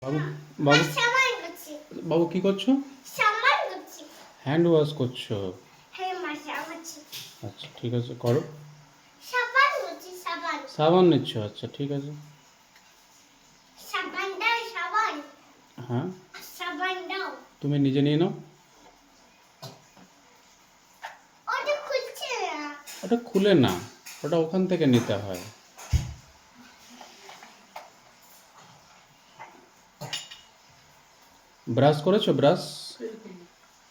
বাবু বাবু সাবান করছি। বাবু কি করছো? সাবান করছি। হ্যান্ড ওয়াশ করছো? হ্যাঁ মা সাবান করছি। আচ্ছা ঠিক আছে করো। সাবান করছি সাবান। সাবান নিচ্ছ? আচ্ছা ঠিক আছে। সাবান দাও সাবান। হ্যাঁ, সাবান দাও। তুমি নিজে নিয়ে নাও। ওটা খুলছে না। ওটা খুলে না, ওটা ওখান থেকে নিতে হয়। ব্রাশ করেছো? ব্রাশ?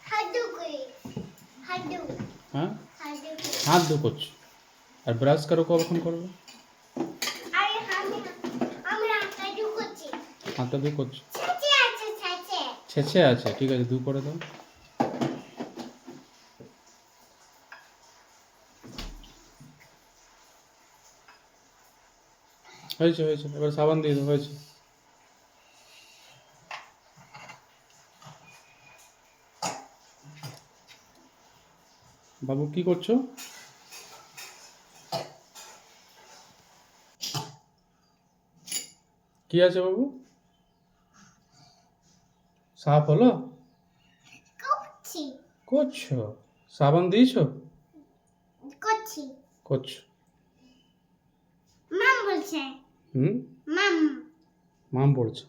হাডু করে। হাডু। হ্যাঁ, হাডু করে। হাত ধুকোচ্ছ। আর ব্রাশ করো কখন করবে? আরে আমরা হাডু করছি। হাতটা ধুকোচ্ছ? ছাঁচে আছে ছাঁচে। ছেঁচে আছে, ঠিক আছে ধু করে দাও। হয়েছে হয়েছে, এবার সাবান দিয়ে দাও, হয়েছে। বাবু কি করছো? কি আছে বাবু? সাফ হলো? করছি। করছো? সাবান দিয়েছো? করছি। করছো। মাম বলছে। হুম, মাম। মাম পড়ছে।